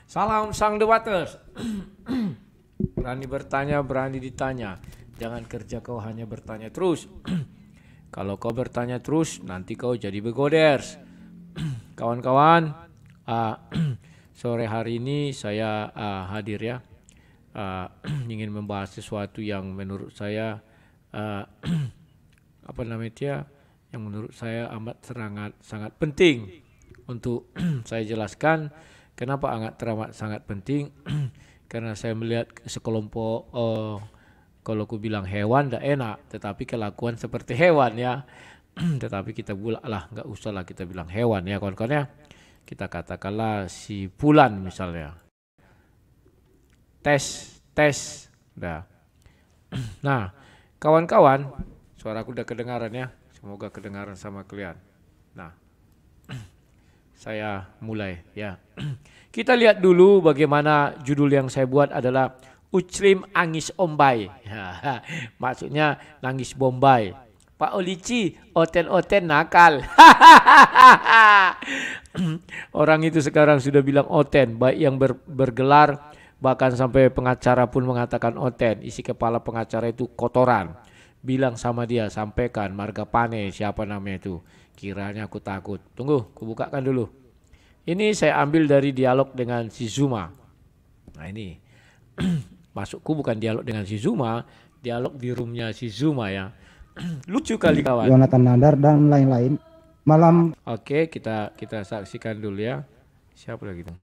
Salam sang debaters. Berani bertanya, berani ditanya. Jangan kerja kau hanya bertanya terus. Kalau kau bertanya terus, nanti kau jadi begoders. Kawan-kawan, sore hari ini saya hadir ya. Ingin membahas sesuatu yang menurut saya apa namanya dia, yang menurut saya amat sangat penting untuk saya jelaskan. Kenapa sangat penting? Karena saya melihat sekelompok kalau aku bilang hewan tidak enak, tetapi kelakuan seperti hewan ya. Tetapi kita pula lah, nggak usah lah kita bilang hewan ya kawan-kawan ya. Kita katakanlah si Bulan misalnya. Tes. Nah, kawan-kawan, suaraku udah kedengaran ya. Semoga kedengaran sama kalian. Nah, saya mulai ya. Kita lihat dulu bagaimana judul yang saya buat adalah Uclim Angis Ombai. Maksudnya nangis Bombay. Pak Olici, oten-oten nakal. Orang itu sekarang sudah bilang oten, baik yang bergelar, bahkan sampai pengacara pun mengatakan oten. Isi kepala pengacara itu kotoran. Bilang sama dia, sampaikan marga pane, siapa namanya itu. Kiranya aku takut. Tunggu, aku bukakan dulu. Ini saya ambil dari dialog dengan si Zuma. Nah ini, masukku bukan dialog dengan si Zuma, dialog di roomnya si Zuma ya. Lucu kali kawan. Jonathan Nadar dan lain-lain. Malam. Oke, kita saksikan dulu ya. Siapa lagi tuh?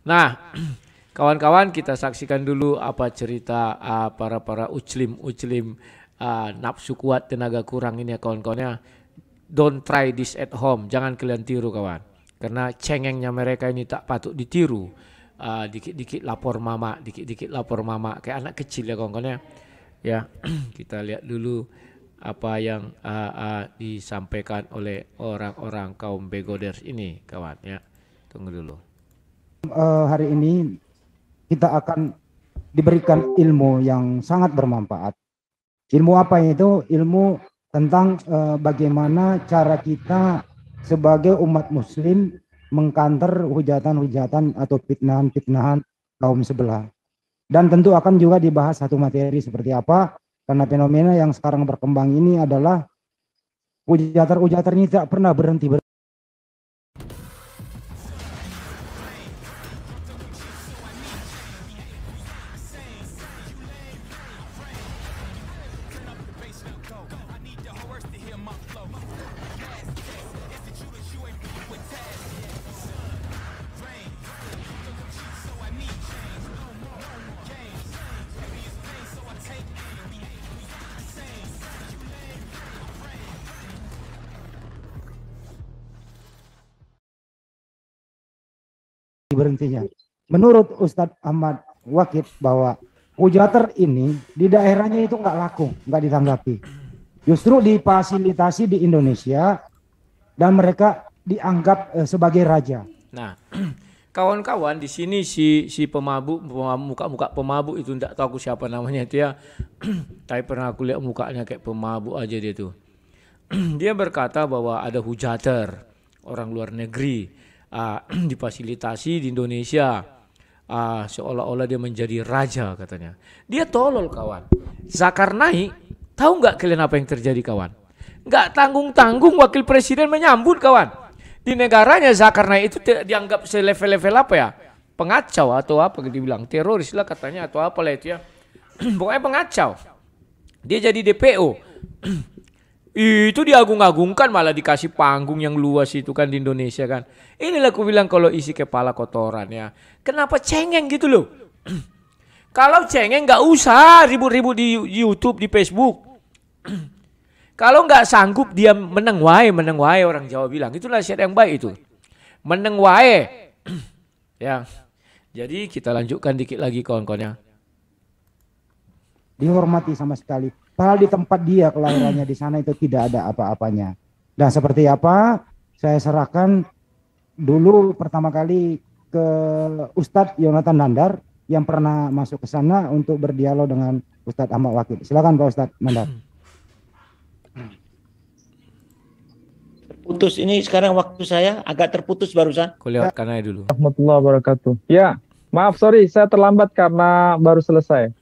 Nah, kawan-kawan kita saksikan dulu apa cerita para uclim nafsu kuat tenaga kurang ini ya kawan-kawannya. Don't try this at home, jangan kalian tiru kawan. Karena cengengnya mereka ini tak patut ditiru. Dikit-dikit lapor mama, kayak anak kecil ya kawan-kawannya. Ya, kita lihat dulu apa yang disampaikan oleh orang-orang kaum begoders ini kawan ya. Tunggu dulu. Hari ini kita akan diberikan ilmu yang sangat bermanfaat. Ilmu apa itu? Ilmu tentang bagaimana cara kita sebagai umat muslim mengkanter hujatan-hujatan atau fitnahan-fitnahan kaum sebelah. Dan tentu akan juga dibahas satu materi seperti apa, karena fenomena yang sekarang berkembang ini adalah hujatan-hujatan ini tidak pernah berhenti. Berhentinya. Menurut Ustadz Ahmad Wakid bahwa hujatan ini di daerahnya itu nggak laku, nggak ditanggapi. Justru difasilitasi di Indonesia dan mereka dianggap sebagai raja. Nah, kawan-kawan di sini si pemabuk muka pemabuk itu tidak tahu aku siapa namanya itu ya. Tapi pernah aku lihat mukanya kayak pemabuk aja dia tuh. Dia berkata bahwa ada hujater orang luar negeri difasilitasi di Indonesia, seolah-olah dia menjadi raja katanya. Dia tolol kawan. Zakar naik, tahu nggak kalian apa yang terjadi kawan? Nggak tanggung-tanggung wakil presiden menyambut kawan. Di negaranya zakar naik itu dianggap selevel-level apa ya? Pengacau atau apa dibilang teroris lah katanya atau apalah itu ya. Pokoknya pengacau. Dia jadi DPO. Itu diagung-agungkan malah dikasih panggung yang luas itu kan di Indonesia kan. Inilah aku bilang kalau isi kepala kotoran ya. Kenapa cengeng gitu loh? Kalau cengeng nggak usah ribut-ribut di YouTube, di Facebook. Kalau nggak sanggup dia meneng wae orang Jawa bilang. Itulah nasihat yang baik itu. Meneng wae. Ya. Jadi kita lanjutkan dikit lagi kawan-kawannya. dihormati sama sekali. Padahal di tempat dia kelahirannya di sana itu tidak ada apa-apanya. Dan seperti apa? Saya serahkan dulu pertama kali ke Ustadz Yonatan Nandar yang pernah masuk ke sana untuk berdialog dengan Ustadz Ahmad Wakil. Silakan Pak Ustadz Nandar. Putus ini sekarang waktu saya agak terputus barusan. Aku lewatkan aja dulu. Warahmatullahi wabarakatuh. Ya, maaf sorry saya terlambat karena baru selesai.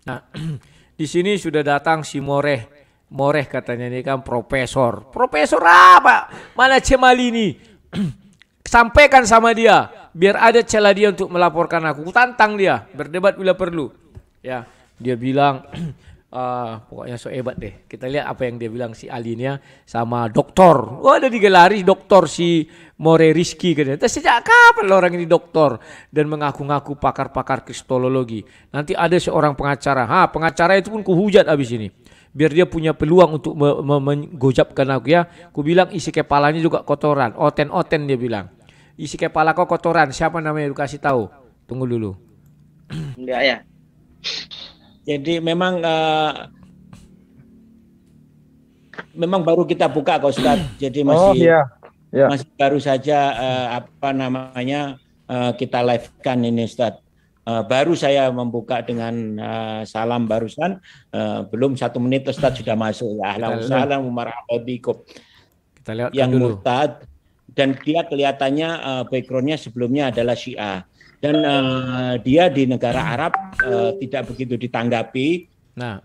Nah, di sini sudah datang si Moreh. Moreh katanya ini kan profesor. Profesor apa? Mana Cemali ini? Sampaikan sama dia, biar ada celah dia untuk melaporkan aku. Tantang dia, berdebat bila perlu. Ya, dia bilang pokoknya so hebat deh. Kita lihat apa yang dia bilang si Alinia sama doktor. Oh, ada digelari doktor si More Rizky katanya. Sejak kapan orang ini doktor dan mengaku-ngaku pakar-pakar kristologi. Nanti ada seorang pengacara. Pengacara itu pun kuhujat abis ini. Biar dia punya peluang untuk menggojapkan aku ya. Ku bilang isi kepalanya juga kotoran. Oten-oten dia bilang. Isi kepala kau kotoran. Siapa namanya? Lu kasih tahu. Tunggu dulu. Enggak ya. Jadi memang baru kita buka Kak Ustadz. Jadi masih masih baru saja kita live-kan ini Ustadz. Baru saya membuka dengan salam barusan, belum 1 menit Ustadz sudah masuk. Ya ahlan wa sahlan wa marhaban bikum. Kita lihat yang dulu. murtad dan dia kelihatannya backgroundnya sebelumnya adalah Syiah. Dan dia di negara Arab tidak begitu ditanggapi. Nah,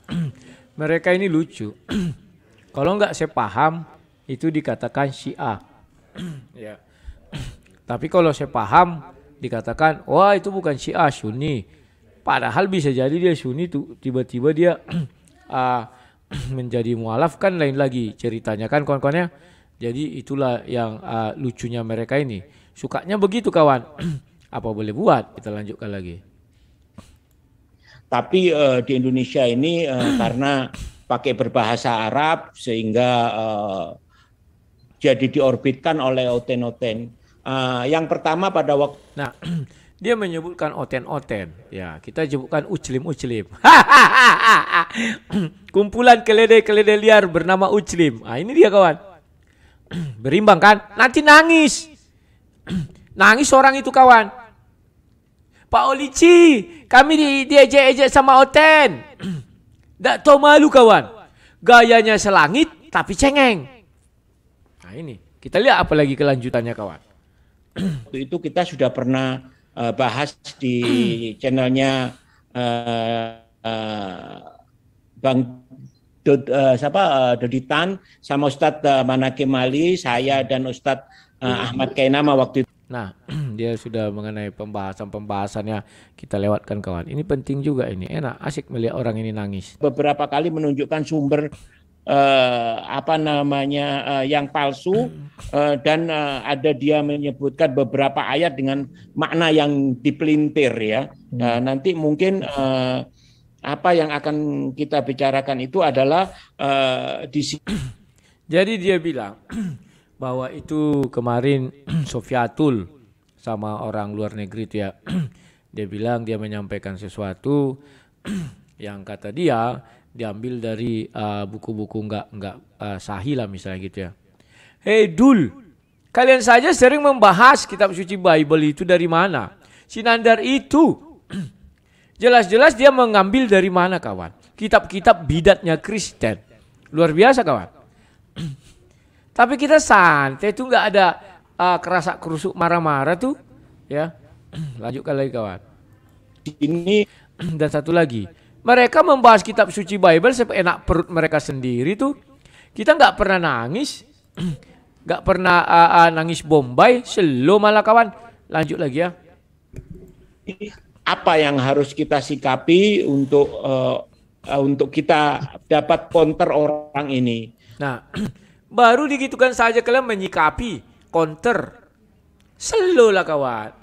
mereka ini lucu. Kalau nggak saya paham, itu dikatakan Syiah. Ya. Tapi kalau saya paham, dikatakan, wah itu bukan Syiah, Sunni. Padahal bisa jadi dia Sunni, tiba-tiba dia menjadi mualaf kan lain lagi ceritanya kan kawan-kawannya. Jadi itulah yang lucunya mereka ini. Sukanya begitu kawan. Apa boleh buat? Kita lanjutkan lagi. Tapi di Indonesia ini karena pakai berbahasa Arab sehingga jadi diorbitkan oleh oten-oten. Yang pertama pada waktu. Nah, dia menyebutkan oten-oten. Ya, kita sebutkan uclim-uclim. Kumpulan keledai-keledai liar bernama uclim. Ini dia kawan. Berimbang kan? Nanti nangis. Nangis orang itu kawan. Pak Olici, kami diejek-ejek sama Oten. Nggak tahu malu kawan. Gayanya selangit tapi cengeng. Nah ini, kita lihat apa lagi kelanjutannya kawan. Waktu itu kita sudah pernah bahas di channelnya Bang Doditan sama Ustadz Manakim Ali, saya dan Ustadz Ahmad Kainama waktu itu. Nah, dia sudah mengenai pembahasannya kita lewatkan kawan. Ini penting juga ini, enak, asik melihat orang ini nangis. Beberapa kali menunjukkan sumber yang palsu dan ada dia menyebutkan beberapa ayat dengan makna yang dipelintir ya. Nanti mungkin apa yang akan kita bicarakan itu adalah di sini. Jadi dia bilang bahwa itu kemarin Sofiatul sama orang luar negeri itu ya. Dia bilang dia menyampaikan sesuatu yang kata dia diambil dari buku-buku enggak sahih lah misalnya gitu ya. Hei Dul, kalian saja sering membahas kitab suci Bible itu dari mana? Si Nandar itu jelas-jelas dia mengambil dari mana kawan? Kitab-kitab bidatnya Kristen. Luar biasa kawan. Tapi kita santai itu nggak ada kerasak kerusuk marah-marah tuh, ya. Lanjutkan lagi kawan. Ini dan satu lagi, mereka membahas kitab suci Bible seenak perut mereka sendiri tuh. Kita nggak pernah nangis, nggak pernah nangis Bombay, slow malah kawan. Lanjut lagi ya. Apa yang harus kita sikapi untuk kita dapat counter orang ini? Nah. Baru digitukan saja kalian menyikapi counter. Slow lah kawan.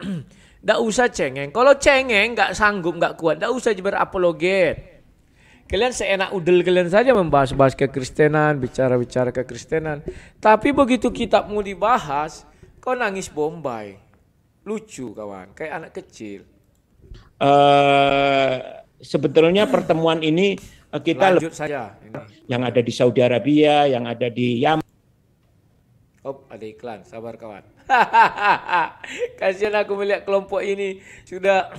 Nggak usah cengeng. Kalau cengeng nggak sanggup, nggak kuat, nggak usah berapologet. Kalian seenak udel kalian saja membahas-bahas kekristenan, bicara-bicara kekristenan. Tapi begitu kitabmu dibahas, kau nangis Bombay. Lucu kawan, kayak anak kecil. sebetulnya pertemuan ini kita lanjut saja. Ini. yang ada di Saudi Arabia, yang ada di Yaman. Oh, ada iklan, sabar kawan. Kasihan aku melihat kelompok ini sudah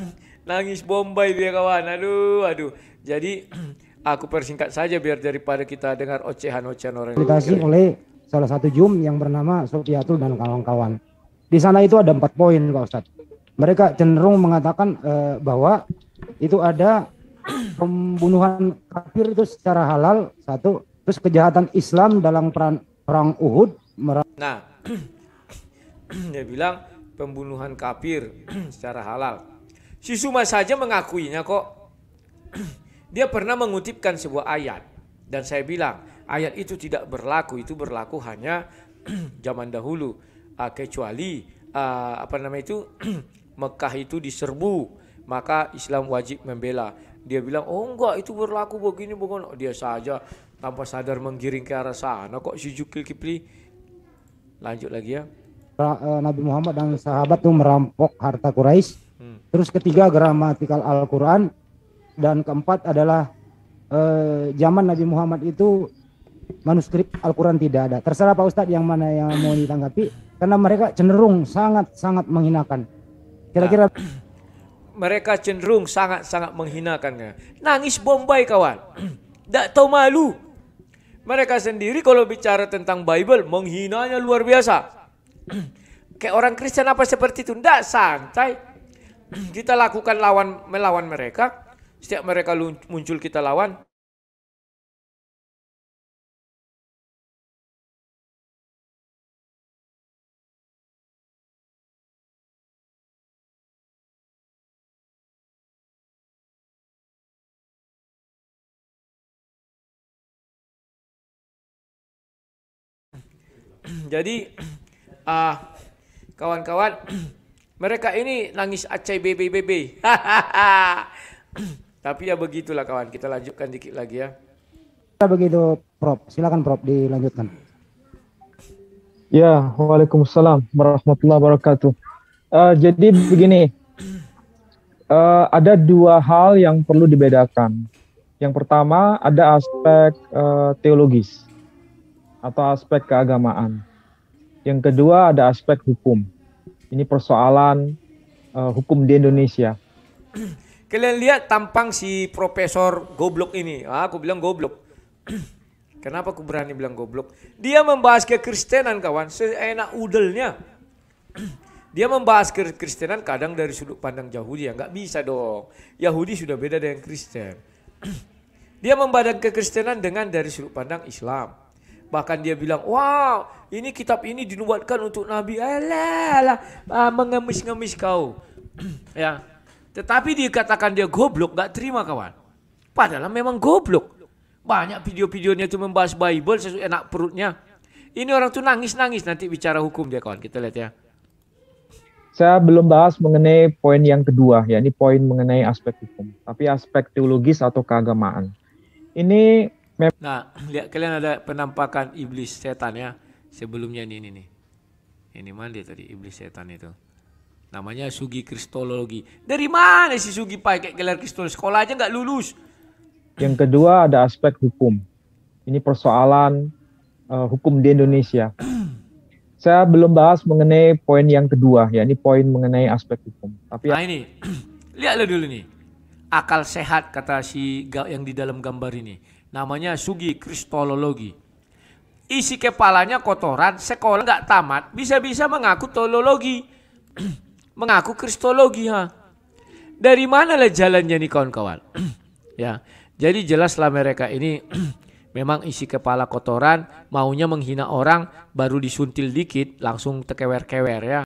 nangis Bombay dia kawan. Aduh. Jadi aku persingkat saja biar daripada kita dengar ocehan-ocehan orang. Fasilitasi oleh salah satu Jum yang bernama Sofiatul dan kawan-kawan. Di sana itu ada 4 poin Pak Ustadz. Mereka cenderung mengatakan bahwa itu ada pembunuhan kafir itu secara halal, satu. Terus kejahatan Islam dalam perang Uhud. Nah, dia bilang pembunuhan kafir secara halal. Si Suma saja mengakuinya kok. Dia pernah mengutipkan sebuah ayat dan saya bilang ayat itu tidak berlaku, itu berlaku hanya zaman dahulu, kecuali Mekah itu diserbu, maka Islam wajib membela. Dia bilang, oh enggak, itu berlaku begini bukan. Dia saja tanpa sadar menggiring ke arah sana kok si Zulkifli. Lanjut lagi ya. Nabi Muhammad dan sahabat itu merampok harta Quraisy. Terus ketiga gramatikal Al-Quran. Dan keempat adalah zaman Nabi Muhammad itu manuskrip Al-Quran tidak ada. Terserah Pak Ustadz yang mana yang mau ditanggapi. Karena mereka cenderung sangat-sangat menghinakan. Kira-kira mereka cenderung sangat-sangat menghinakan. Nangis Bombay kawan. Tak tahu malu. Mereka sendiri kalau bicara tentang Bible menghinanya luar biasa. Kayak orang Kristen apa seperti itu? Tidak santai. Kita lakukan melawan mereka. Setiap mereka muncul kita lawan. Jadi kawan-kawan, mereka ini nangis acai bebe. Tapi ya begitulah kawan, kita lanjutkan dikit lagi ya. Begitu Prof, silakan Prof dilanjutkan. Ya, waalaikumsalam warahmatullahi wabarakatuh. Jadi begini, ada 2 hal yang perlu dibedakan. Yang pertama ada aspek teologis atau aspek keagamaan. Yang kedua ada aspek hukum. Ini persoalan hukum di Indonesia. Kalian lihat tampang si Profesor Goblok ini. Aku bilang goblok. Kenapa aku berani bilang goblok? Dia membahas kekristenan kawan, seenak udelnya. Dia membahas kekristenan kadang dari sudut pandang Yahudi. Nggak bisa dong. Yahudi sudah beda dengan Kristen. Dia memandang kekristenan dengan dari sudut pandang Islam. Bahkan dia bilang, wow, ini kitab ini dinubuatkan untuk Nabi. Mengemis-ngemis kau. Ya. Tetapi dikatakan dia goblok, gak terima kawan. Padahal memang goblok. Banyak video-videonya itu membahas Bible sesuai enak perutnya. Ini orang tuh nangis-nangis nanti bicara hukum dia kawan. Kita lihat ya. Saya belum bahas mengenai poin yang kedua, yakni poin mengenai aspek hukum. Tapi aspek teologis atau keagamaan. Ini nah, lihat kalian ada penampakan iblis setan ya. Sebelumnya ini nih. Ini mana dia tadi iblis setan itu? Namanya Sugi Kristologi. Dari mana si Sugi pakai gelar Kristologi? Sekolah aja nggak lulus. Yang kedua ada aspek hukum. Ini persoalan hukum di Indonesia. Saya belum bahas mengenai poin yang kedua, yakni poin mengenai aspek hukum. Tapi nah ini, lihatlah dulu nih. Akal sehat kata si yang di dalam gambar ini. Namanya Sugi Kristologi. Isi kepalanya kotoran, sekolah nggak tamat, bisa-bisa mengaku teologi. Mengaku kristologi ha. Dari mana lah jalannya nih kawan-kawan? Ya, jadi jelaslah mereka ini memang isi kepala kotoran, maunya menghina orang, baru disuntil dikit langsung tekewer-kewer ya.